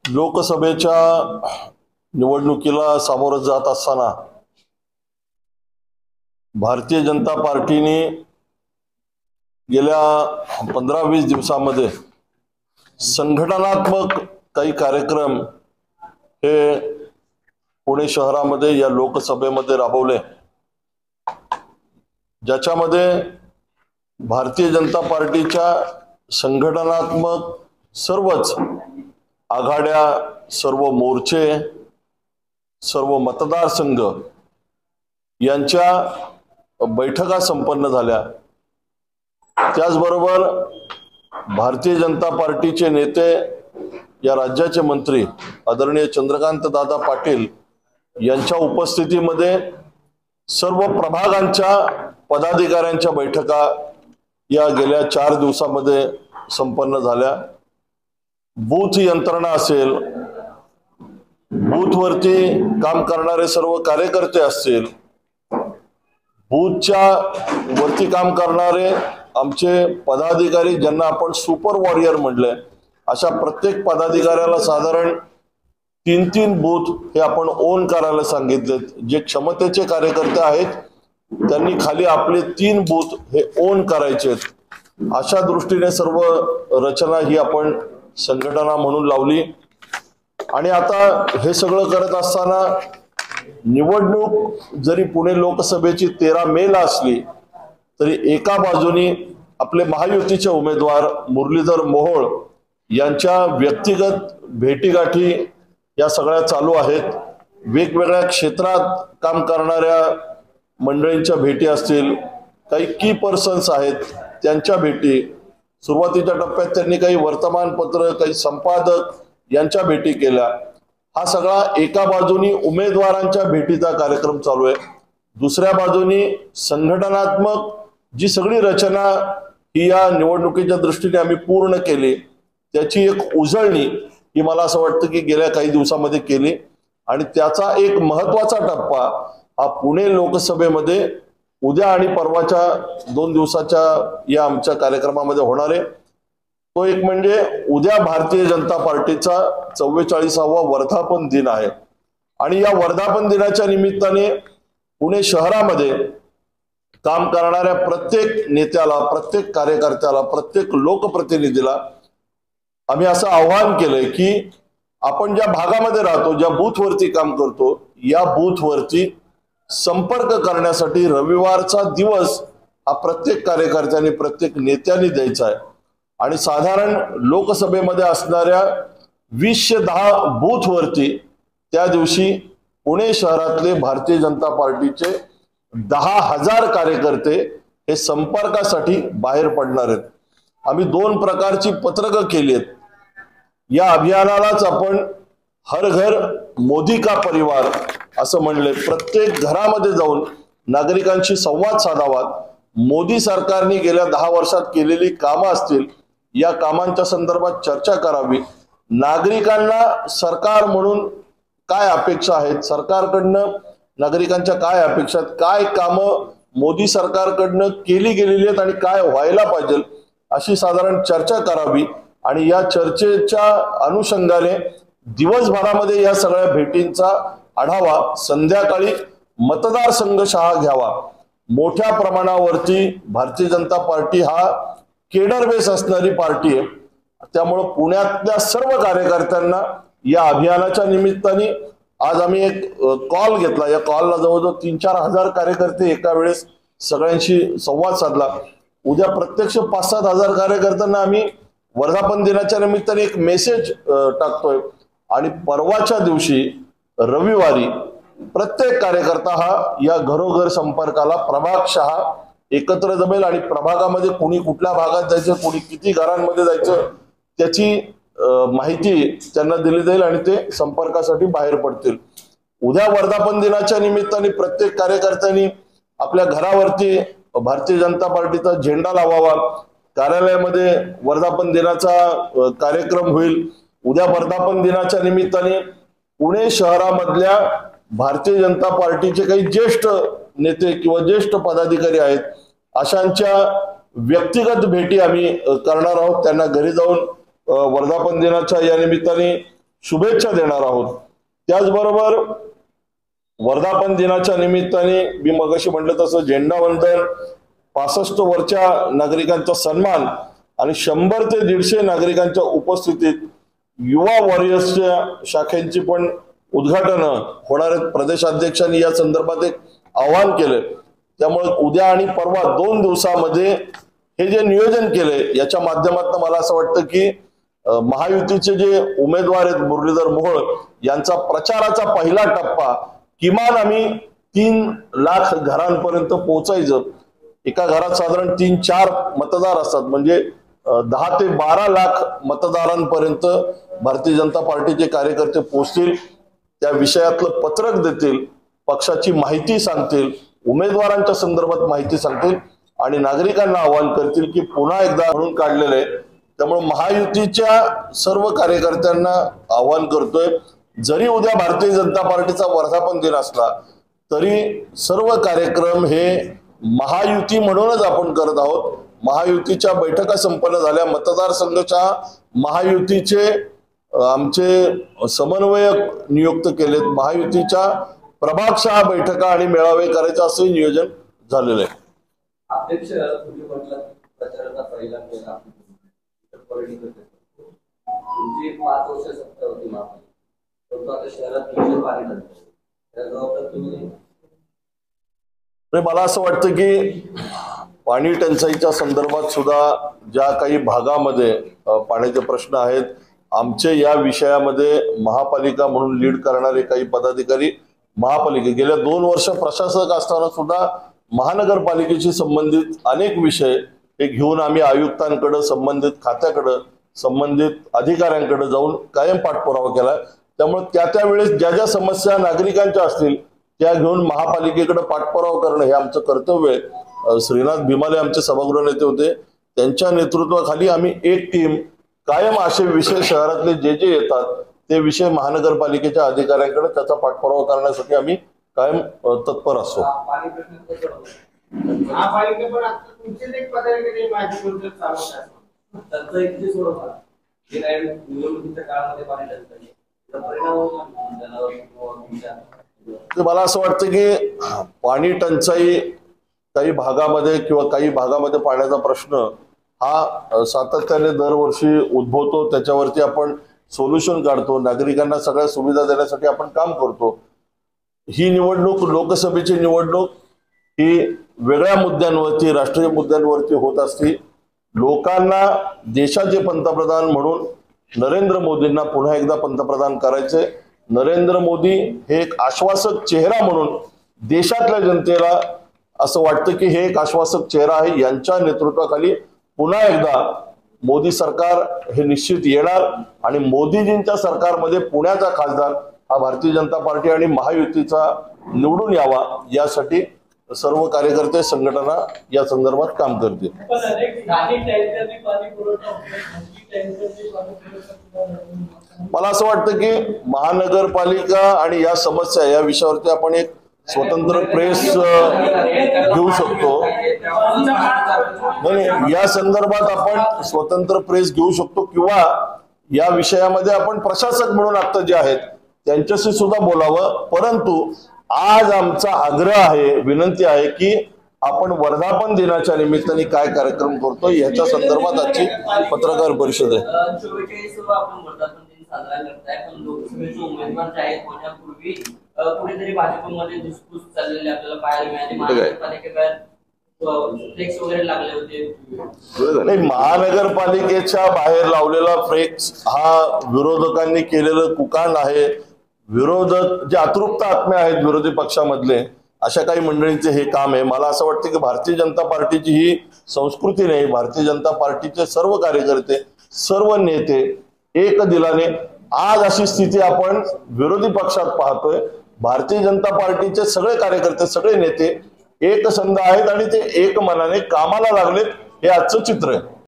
लोकसभेच्या निवडणुकीला सामोरं जात असताना भारतीय जनता पार्टीने गेल्या 15-20 दिवसांमध्ये संघटनात्मक काही कार्यक्रम हे पुणे शहरामध्ये या लोकसभेमध्ये राबवले, ज्याच्यामध्ये भारतीय जनता पार्टीच्या संघटनात्मक सर्वच आघाड्या, सर्व मोर्चे, सर्व मतदारसंघ यांच्या बैठका संपन्न झाल्या। त्याचबरोबर भारतीय जनता पार्टीचे नेते, या राज्याचे मंत्री आदरणीय चंद्रकांत दादा पाटील यांच्या उपस्थितीमध्ये सर्व प्रभागांच्या पदाधिकाऱ्यांच्या बैठका या गेल्या 4 दिवसांमध्ये संपन्न झाल्या। बूथ यंत्रणा असेल, बूथवरती काम करणारे सर्व कार्यकर्ते असतील, बूथच्या वरती काम करणारे आमचे पदाधिकारी ज्यांना आपण सुपर वॉरियर म्हणले, अशा प्रत्येक पदाधिकाऱ्याला साधारण 3-3 बूथ हे आपण ओन करायला सांगितलेत। जे क्षमतेचे कार्यकर्ते आहेत त्यांनी खाली आपले 3 बूथ हे ओन करायचे। अशा दृष्टीने सर्व रचना ही आपण संघटना म्हणून लावली। आणि आता हे सगळं करत असताना निवडणूक जरी पुणे लोकसभेची 13 मेला असली तरी एका बाजूनी आपले महायुतीचे उमेदवार मुरलीधर मोहोळ यांच्या व्यक्तिगत भेटीगाठी या सगळ्या चालू आहेत। वेगवेगळ्या क्षेत्रात काम करणाऱ्या मंडळींच्या भेटी असतील, काही की पर्सन्स आहेत त्यांच्या भेटी, सुरुवातीच्या टप्प्यात त्यांनी काही वर्तमानपत्र, काही संपादक यांच्या भेटी केल्या। हा सगळा एका बाजूनी उमेदवारांच्या भेटीचा कार्यक्रम चालू आहे, दुसऱ्या बाजूनी संघटनात्मक जी सगळी रचना ही या निवडणुकीच्या दृष्टीने आम्ही पूर्ण केली त्याची एक उजळणी ही मला असं वाटतं की गेल्या काही दिवसांमध्ये केली। आणि त्याचा एक महत्त्वाचा टप्पा हा पुणे लोकसभेमध्ये उद्या आणि परवाच्या 2 दिवसाच्या या आमच्या कार्यक्रमामध्ये होणार आहे। तो एक म्हणजे उद्या भारतीय जनता पार्टीचा 44वा वर्धापन दिन आहे आणि या वर्धापन दिनाच्या निमित्ताने पुणे शहरामध्ये काम करणाऱ्या प्रत्येक नेत्याला, प्रत्येक कार्यकर्त्याला, प्रत्येक लोकप्रतिनिधीला आम्ही असं आवाहन केलंय की आपण ज्या भागामध्ये राहतो, ज्या बूथवरती काम करतो, या बूथवरती संपर्क करण्यासाठी रविवारचा दिवस हा प्रत्येक कार्यकर्त्याने, प्रत्येक नेत्याने द्यायचा आहे। आणि साधारण लोकसभेमध्ये असणाऱ्या 2010 बूथवरती त्या दिवशी पुणे शहरातले भारतीय जनता पार्टीचे 10,000 कार्यकर्ते हे संपर्कासाठी बाहेर पडणार आहेत। आम्ही 2 प्रकारची पत्रकं केली आहेत। या अभियानालाच आपण हर घर मोदी का परिवार असं म्हणले। प्रत्येक घरामध्ये जाऊन नागरिकांशी संवाद साधावा, मोदी सरकारने गेल्या 10 वर्षात केलेली कामं असतील या कामांच्या संदर्भात चर्चा करावी, नागरिकांना सरकार म्हणून काय अपेक्षा आहेत, सरकारकडनं नागरिकांच्या काय अपेक्षा आहेत, काय कामं मोदी सरकारकडनं केली गेलेली आहेत आणि काय व्हायला पाहिजे अशी साधारण चर्चा करावी। आणि या चर्चेच्या अनुषंगाने दिवसभरामध्ये या सगळ्या भेटींचा आढावा संध्याकाळी मतदारसंघशः घ्यावा। मोठ्या प्रमाणावरती भारतीय जनता पार्टी हा केडर बेस असणारी पार्टी आहे, त्यामुळे पुण्यातल्या सर्व कार्यकर्त्यांना या अभियानाच्या निमित्ताने आज आम्ही एक कॉल घेतला। या कॉलला जवळजवळ 3-4 हजार कार्यकर्ते एका वेळेस सगळ्यांशी संवाद साधला। उद्या प्रत्यक्ष 5-7 हजार कार्यकर्त्यांना आम्ही वर्धापन दिनाच्या निमित्ताने एक मेसेज टाकतोय आणि परवाच्या दिवशी रविवारी प्रत्येक कार्यकर्ता हा या घरोघर संपर्काला प्रभागशः एकत्र जमेल आणि प्रभागामध्ये कोणी कुठल्या भागात जायचं, कोणी किती घरांमध्ये जायचं त्याची माहिती त्यांना दिली जाईल आणि ते संपर्कासाठी बाहेर पडतील। उद्या वर्धापन दिनाच्या निमित्ताने प्रत्येक कार्यकर्त्यांनी आपल्या घरावरती भारतीय जनता पार्टीचा झेंडा लावावा। कार्यालयामध्ये वर्धापन दिनाचा कार्यक्रम होईल। उद्या वर्धापन दिनाच्या निमित्ताने पुणे शहरामधल्या भारतीय जनता पार्टीचे काही ज्येष्ठ नेते किंवा ज्येष्ठ पदाधिकारी आहेत अशांच्या व्यक्तिगत भेटी आम्ही करणार आहोत। त्यांना घरी जाऊन वर्धापन दिनाच्या या निमित्ताने शुभेच्छा देणार आहोत। त्याचबरोबर वर्धापन दिनाच्या निमित्ताने मी मगाशी म्हटलं तसं झेंडा वंदन, 65 वरच्या नागरिकांचा सन्मान आणि 100 ते 150 नागरिकांच्या उपस्थितीत युवा वॉरियर्सच्या शाखेची पण उद्घाटन होणार आहेत। प्रदेशाध्यक्षांनी या संदर्भात एक आवाहन केले, त्यामुळे उद्या आणि परवा 2 दिवसामध्ये हे जे नियोजन केले याच्या माध्यमातून मला असं वाटतं की महायुतीचे जे उमेदवार आहेत मुरलीधर मोहोळ यांचा प्रचाराचा पहिला टप्पा किमान आम्ही 3 लाख घरांपर्यंत पोहोचायचं। एका घरात साधारण 3-4 मतदार असतात, म्हणजे 10 ते 12 लाख मतदारांपर्यंत भारतीय जनता पार्टीचे कार्यकर्ते पोहोचतील, त्या विषयातलं पत्रक देतील, पक्षाची माहिती सांगतील, उमेदवारांच्या संदर्भात माहिती सांगतील आणि नागरिकांना आवाहन करतील की पुन्हा एकदा म्हणून काढलेले आहे। त्यामुळे महायुतीच्या सर्व कार्यकर्त्यांना आवाहन करतोय, जरी उद्या भारतीय जनता पार्टीचा वर्धापन दिन असला तरी सर्व कार्यक्रम हे महायुती म्हणूनच आपण करत आहोत। महायुतीच्या बैठका संपन्न झाल्या, मतदारसंघाच्या महायुतीचे आमचे समन्वयक नियुक्त केलेत, महायुतीच्या प्रभागशहा बैठका आणि मेळावे करायचं असं नियोजन झालेलं आहे। अध्यक्ष तुम्ही म्हटलं प्रचाराचा पहिला फेरा तुमची 5 वर्ष सत्ता होती महापालिका, परंतु आता शहरात भीषण पाणी टंचाई, मला असं वाटतं की पाणी टंचाईच्या संदर्भात सुद्धा ज्या काही भागामध्ये पाण्याचे प्रश्न आहेत, आमचे या विषयामध्ये महापालिका म्हणून लीड करणारे काही पदाधिकारी महापालिका गेल्या 2 वर्ष प्रशासक असताना सुद्धा महानगरपालिकेशी संबंधित अनेक विषय हे घेऊन आम्ही आयुक्तांकडे, संबंधित खात्याकडे, संबंधित अधिकाऱ्यांकडे जाऊन कायम पाठपुरावा केला। त्यामुळे त्या वेळेस ज्या ज्या समस्या नागरिकांच्या असतील त्या घेऊन महापालिकेकडे पाठपुरावा करणं हे आमचं कर्तव्य आहे। श्रीनाथ भीमाले आमचे सभागृह नेते होते, त्यांच्या नेतृत्वाखाली आम्ही एक टीम कायम असे विषय शहरातले जे येतात ते विषय महानगरपालिकेच्या अधिकाऱ्यांकडे त्याचा पाठपुरावा करण्यासाठी आम्ही कायम तत्पर असतो। मला असं वाटतं की पाणी टंचाई काही भागामध्ये किंवा काही भागामध्ये पाण्याचा प्रश्न हा सातत्याने दरवर्षी उद्भवतो, त्याच्यावरती आपण सोल्युशन काढतो, नागरिकांना सगळ्या सुविधा देण्यासाठी आपण काम करतो। ही निवडणूक, लोकसभेची निवडणूक ही वेगळ्या मुद्द्यांवरती, राष्ट्रीय मुद्द्यांवरती होत असते। लोकांना देशाचे पंतप्रधान म्हणून नरेंद्र मोदींना पुन्हा एकदा पंतप्रधान करायचे। नरेंद्र मोदी हे एक आश्वासक चेहरा म्हणून देशातल्या जनतेला असं वाटतं की हे एक आश्वासक चेहरा आहे, यांच्या नेतृत्वाखाली पुन्हा एकदा मोदी सरकार हे निश्चित येणार आणि मोदीजींच्या सरकारमध्ये पुण्याचा खासदार हा भारतीय जनता पार्टी आणि महायुतीचा निवडून यावा यासाठी सर्व कार्यकर्ते, संघटना या संदर्भात काम करतील। मला असं वाटतं की महानगरपालिका आणि या समस्या या विषयावरती आपण एक स्वतंत्र प्रेस घेऊ शकतो, या संदर्भात आपण स्वतंत्र प्रेस घेऊ शकतो किंवा या विषयामध्ये आपण प्रशासक म्हणून आता जे आहेत त्यांच्याशी सुद्धा बोलावं। परंतु आज आमचा आग्रह आहे, विनंती आहे की आपण वर्धापन दिनाच्या निमित्ताने काय कार्यक्रम करतो याच्या संदर्भात आजची पत्रकार परिषद आहे। 44 आपण वर्धापन दिन साजरा करताय, पण लोकसभेचे उमेदवार जाहीर होण्यापूर्वी कुठेतरी भाजपमध्ये धुसफूस चाललेली आपल्याला पाहायला मिळाली। महानगरपालिकेबाहेर फ्लेक्स वगैरे लागले होते। नाही, महानगरपालिकेच्या बाहेर लावलेला फ्लेक्स हा विरोधकांनी केलेलं कुकांड आहे। विरोधक जे अतृप्त आत्मे आहेत विरोधी पक्षामधले, अशा काही मंडळींचे हे काम आहे। मला असं वाटतं की भारतीय जनता पार्टीची ही संस्कृती नाही। भारतीय जनता पार्टीचे सर्व कार्यकर्ते, सर्व नेते एक दिलाने, आज अशी स्थिती आपण विरोधी पक्षात पाहतोय। भारतीय जनता पार्टीचे सगळे कार्यकर्ते, सगळे नेते एकसंध आहेत आणि ते एक मनाने कामाला लागलेत, हे आजचं चित्र आहे।